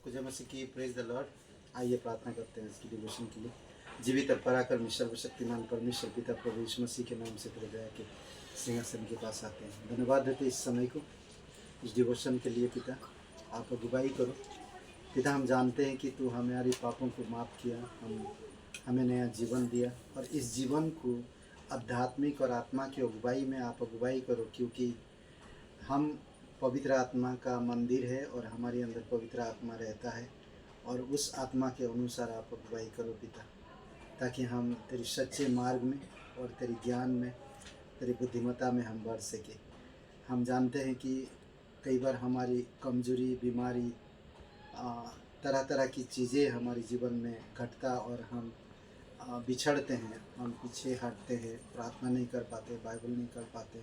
कुछ मसीह की praise the Lord. आइए प्रार्थना करते हैं इसकी डिवोशन के लिए। जीवित और पराक्रमी सर्वशक्तिमान परमेश्वर पिता प्रभु यीशु मसीह के नाम से प्रदया के सिंहासन के पास आते हैं। धन्यवाद देते इस समय को, इस डिवोशन के लिए। पिता आप अगुवाई करो। पिता हम जानते हैं कि तू हमारे पापों को माफ़ किया, हमें नया जीवन दिया, और इस जीवन को आध्यात्मिक और आत्मा की अगुवाई में आप अगुवाई करो, क्योंकि हम पवित्र आत्मा का मंदिर है और हमारे अंदर पवित्र आत्मा रहता है, और उस आत्मा के अनुसार आप अगुवाई करो पिता, ताकि हम तेरे सच्चे मार्ग में और तेरे ज्ञान में, तेरी बुद्धिमत्ता में हम बढ़ सके। हम जानते हैं कि कई बार हमारी कमजोरी, बीमारी, तरह तरह की चीज़ें हमारे जीवन में घटता और हम बिछड़ते हैं, हम पीछे हटते हैं, प्रार्थना नहीं कर पाते, बाइबल नहीं कर पाते,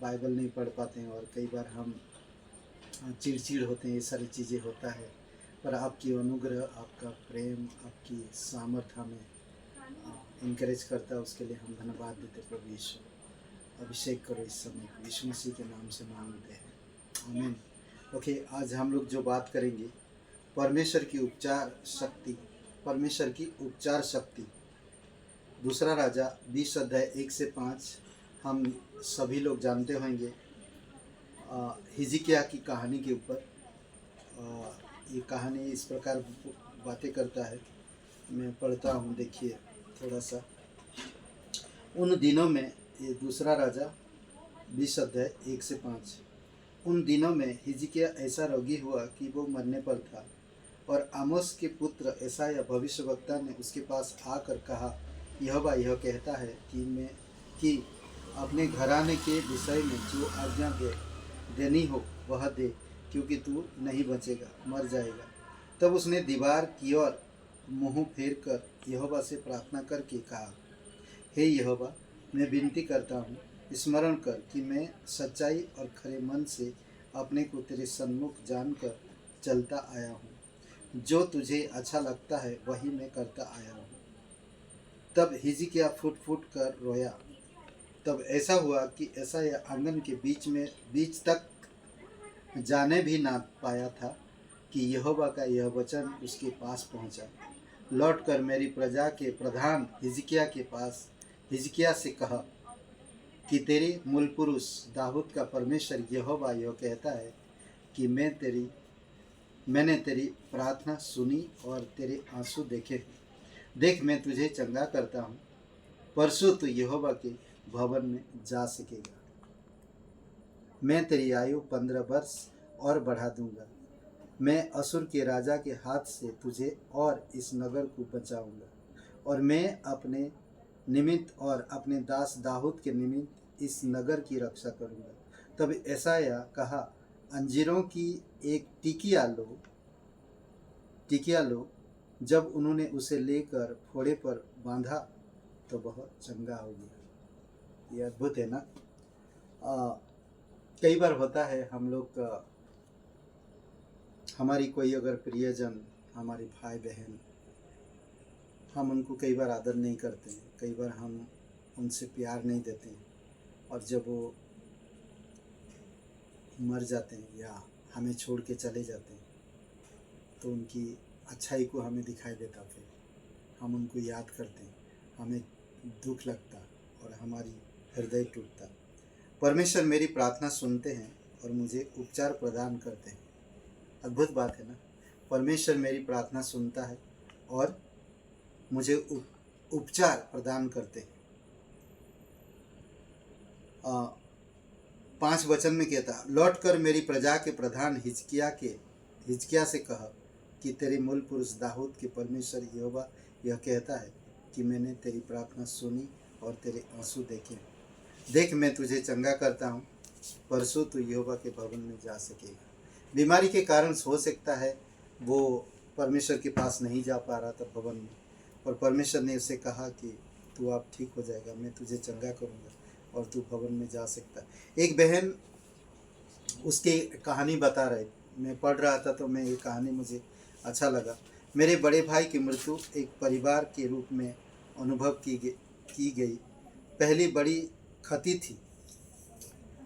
बाइबल नहीं पढ़ पाते हैं, और कई बार हम चिड़चिड़ होते हैं। ये सारी चीज़ें होता है, पर आपकी अनुग्रह, आपका प्रेम, आपकी सामर्थ्य हमें इनकरेज करता है। उसके लिए हम धन्यवाद देते। प्रभु यीशु अभिषेक करो इस समय, यीशु मसीह के नाम से मांगते हैं, आमीन। ओके, आज हम लोग जो बात करेंगे परमेश्वर की उपचार शक्ति, परमेश्वर की उपचार शक्ति। दूसरा राजा 20 अध्याय 1 से 5 हम सभी लोग जानते होंगे। हिजकिय्याह की कहानी के ऊपर ये कहानी इस प्रकार बातें करता है। मैं पढ़ता हूँ, देखिए थोड़ा सा। उन दिनों में, ये दूसरा राजा 20 अध्याय 1 से 5। उन दिनों में हिजकिय्याह ऐसा रोगी हुआ कि वो मरने पर था, और आमोस के पुत्र यशायाह भविष्यवक्ता ने उसके पास आकर कहा, यहोवा यह कहता है कि अपने घराने के विषय में जो आज्ञा देनी हो वह दे, क्योंकि तू नहीं बचेगा, मर जाएगा। तब उसने दीवार की ओर मुँह फेर कर यहोवा से प्रार्थना करके कहा, हे यहोवा, मैं विनती करता हूँ, स्मरण कर कि मैं सच्चाई और खरे मन से अपने को तेरे सन्मुख जानकर चलता आया हूँ। जो तुझे अच्छा लगता है वही मैं करता आया हूँ। तब हिजकिय्याह फूट फूट कर रोया। तब ऐसा हुआ कि यशायाह आंगन के बीच तक जाने भी ना पाया था कि यहोवा का यह वचन उसके पास पहुंचा, लौटकर मेरी प्रजा के प्रधान हिजकिय्याह से कहा कि तेरे मूल पुरुष दाऊद का परमेश्वर यहोवा यह कहता है कि मैंने तेरी प्रार्थना सुनी और तेरे आंसू देखे। देख, मैं तुझे चंगा करता हूँ। परसों तू यहोवा के भवन में जा सकेगा। मैं तेरी आयु 15 वर्ष और बढ़ा दूंगा। मैं असुर के राजा के हाथ से तुझे और इस नगर को बचाऊंगा, और मैं अपने निमित्त और अपने दास दाऊद के निमित्त इस नगर की रक्षा करूंगा। तब यशायाह कहा, अंजीरों की एक टिकिया लो। जब उन्होंने उसे लेकर फोड़े पर बांधा तो वह चंगा हो गया। ये अद्भुत है ना। कई बार होता है हम लोग हमारी कोई अगर प्रियजन, हमारे भाई बहन, हम उनको कई बार आदर नहीं करते हैं, कई बार हम उनसे प्यार नहीं देते हैं, और जब वो मर जाते हैं या हमें छोड़ के चले जाते हैं तो उनकी अच्छाई को हमें दिखाई देता, फिर हम उनको याद करते हैं, हमें दुख लगता और हमारी हृदय टूटता। परमेश्वर मेरी प्रार्थना सुनते हैं और मुझे उपचार प्रदान करते हैं। अद्भुत बात है ना। परमेश्वर मेरी प्रार्थना सुनता है और मुझे उपचार प्रदान करते हैं। 5 वचन में कहता, लौटकर मेरी प्रजा के प्रधान हिजकिय्याह से कहा कि तेरे मूल पुरुष दाऊद के परमेश्वर यहोवा यह कहता है कि मैंने तेरी प्रार्थना सुनी और तेरे आंसू देखे। देख, मैं तुझे चंगा करता हूँ। परसों तू यहोवा के भवन में जा सकेगा। बीमारी के कारण हो सकता है वो परमेश्वर के पास नहीं जा पा रहा था भवन में, और परमेश्वर ने उसे कहा कि तू आप ठीक हो जाएगा, मैं तुझे चंगा करूँगा और तू भवन में जा सकता। एक बहन उसकी कहानी बता रहे, मैं पढ़ रहा था तो मैं ये कहानी मुझे अच्छा लगा। मेरे बड़े भाई की मृत्यु एक परिवार के रूप में अनुभव की गई पहली बड़ी क्षति थी,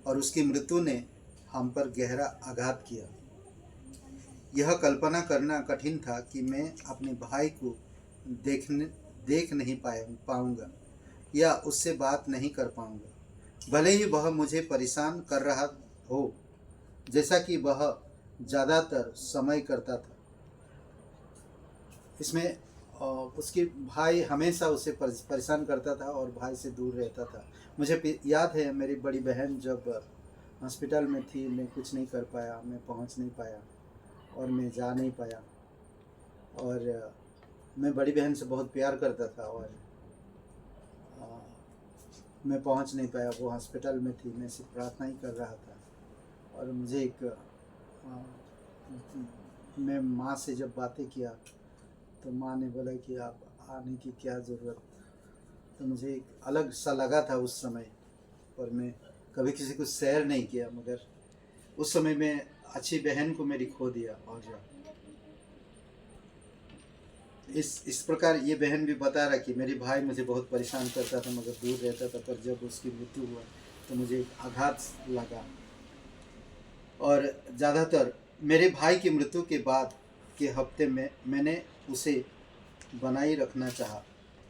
और उसकी मृत्यु ने हम पर गहरा आघात किया। यह कल्पना करना कठिन था कि मैं अपने भाई को देख नहीं पाऊंगा या उससे बात नहीं कर पाऊंगा, भले ही वह मुझे परेशान कर रहा हो, जैसा कि वह ज़्यादातर समय करता था। इसमें उसके भाई हमेशा उसे परेशान करता था और भाई से दूर रहता था। मुझे याद है, मेरी बड़ी बहन जब हॉस्पिटल में थी, मैं कुछ नहीं कर पाया, मैं पहुंच नहीं पाया और मैं जा नहीं पाया। और मैं बड़ी बहन से बहुत प्यार करता था और मैं पहुंच नहीं पाया। वो हॉस्पिटल में थी, मैं सिर्फ प्रार्थना ही कर रहा था। और मुझे मैं माँ से जब बातें किया तो माँ ने बोला कि आप आने की क्या ज़रूरत। तो मुझे एक अलग सा लगा था उस समय, और मैं कभी किसी को शेयर नहीं किया, मगर उस समय मैं अच्छी बहन को मेरी खो दिया। और इस प्रकार ये बहन भी बता रहा कि मेरी भाई मुझे बहुत परेशान करता था मगर दूर रहता था, पर जब उसकी मृत्यु हुआ तो मुझे एक आघात लगा। और ज़्यादातर मेरे भाई की मृत्यु के बाद के हफ्ते में मैंने उसे बनाए रखना चाहा,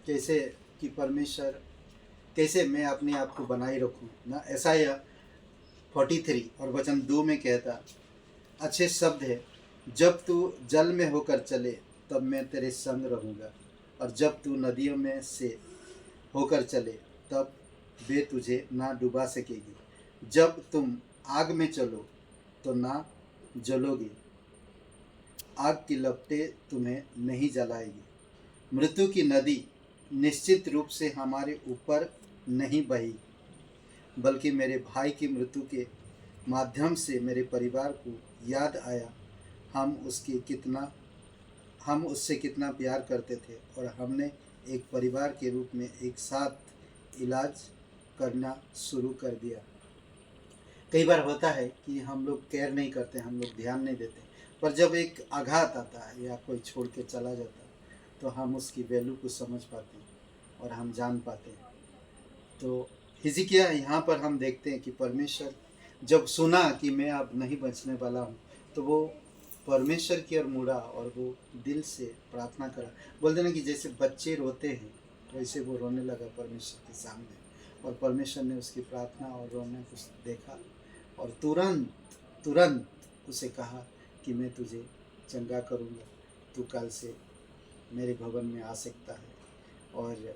कैसे कि परमेश्वर कैसे मैं अपने आप को बनाए रखूं ना। ऐसाया 43 और वचन 2 में कहता, अच्छे शब्द है, जब तू जल में होकर चले तब मैं तेरे संग रहूँगा, और जब तू नदियों में से होकर चले तब वे तुझे ना डुबा सकेगी। जब तुम आग में चलो तो ना जलोगे, आग की लपटें तुम्हें नहीं जलाएगी। मृत्यु की नदी निश्चित रूप से हमारे ऊपर नहीं बही, बल्कि मेरे भाई की मृत्यु के माध्यम से मेरे परिवार को याद आया हम उससे कितना प्यार करते थे, और हमने एक परिवार के रूप में एक साथ इलाज करना शुरू कर दिया। कई बार होता है कि हम लोग केयर नहीं करते, हम लोग ध्यान नहीं देते, पर जब एक आघात आता है या कोई छोड़ के चला जाता है तो हम उसकी वैल्यू को समझ पाते हैं और हम जान पाते हैं। तो हिजकिय्याह यहाँ पर हम देखते हैं कि परमेश्वर जब सुना कि मैं अब नहीं बचने वाला हूँ तो वो परमेश्वर की ओर मुड़ा और वो दिल से प्रार्थना करा। बोलते ना कि जैसे बच्चे रोते हैं वैसे वो रोने लगा परमेश्वर के सामने, और परमेश्वर ने उसकी प्रार्थना और रोने को देखा और तुरंत तुरंत उसे कहा कि मैं तुझे चंगा करूँगा, तू कल से मेरे भवन में आ सकता है। और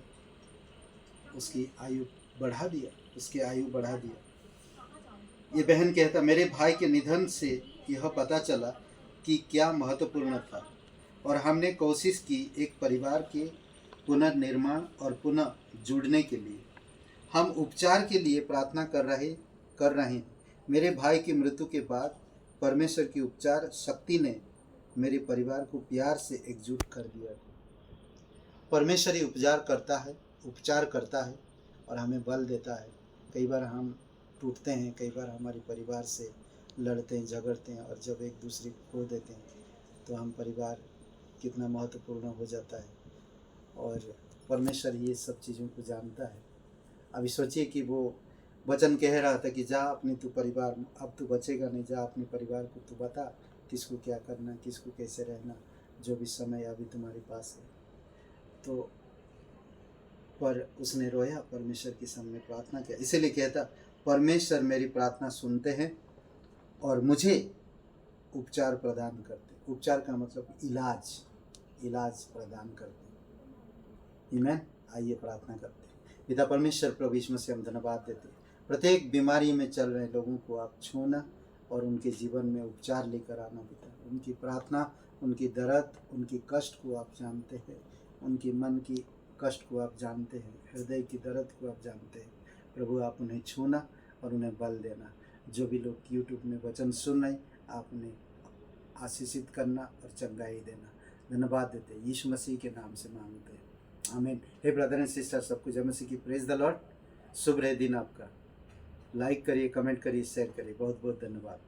उसकी आयु बढ़ा दिया, उसकी आयु बढ़ा दिया। ये बहन कहता, मेरे भाई के निधन से यह पता चला कि क्या महत्वपूर्ण था, और हमने कोशिश की एक परिवार के पुनर्निर्माण और पुनः जुड़ने के लिए। हम उपचार के लिए प्रार्थना कर रहे हैं। मेरे भाई की मृत्यु के बाद परमेश्वर की उपचार शक्ति ने मेरे परिवार को प्यार से एकजुट कर दिया। परमेश्वर ही उपचार करता है और हमें बल देता है। कई बार हम टूटते हैं, कई बार हमारे परिवार से लड़ते हैं, झगड़ते हैं, और जब एक दूसरे को खो देते हैं तो हम परिवार कितना महत्वपूर्ण हो जाता है। और परमेश्वर ये सब चीज़ों को जानता है। अभी सोचिए कि वो वचन कह रहा था कि जा अपनी तू परिवार, अब तू बचेगा नहीं, जा अपने परिवार को तू बता किसको क्या करना, किसको कैसे रहना, जो भी समय अभी तुम्हारे पास है। तो पर उसने रोया, परमेश्वर के सामने प्रार्थना किया। इसीलिए कहता, परमेश्वर मेरी प्रार्थना सुनते हैं और मुझे उपचार प्रदान करते। उपचार का मतलब इलाज प्रदान करते। आमीन। आइए प्रार्थना करते हैं। पिता परमेश्वर, प्रभु यीशु मसीह, हम धन्यवाद देते हैं। प्रत्येक बीमारी में चल रहे लोगों को आप छूना और उनके जीवन में उपचार लेकर आना। पिता, उनकी प्रार्थना, उनकी दर्द, उनकी कष्ट को आप जानते हैं, उनकी मन की कष्ट को आप जानते हैं, हृदय की दर्द को आप जानते हैं। प्रभु, आप उन्हें छूना और उन्हें बल देना। जो भी लोग यूट्यूब में वचन सुन रहे, आप उन्हें आशीषित करना और चंगाई देना। धन्यवाद देते हैं, यीशु मसीह के नाम से मांगते हैं, आमीन। हे ब्रदर एंड सिस्टर, सबको जय मसीह की प्रेज द लॉर्ड। शुभ रहे दिन आपका। लाइक करिए, कमेंट करिए, शेयर करिए। बहुत बहुत धन्यवाद।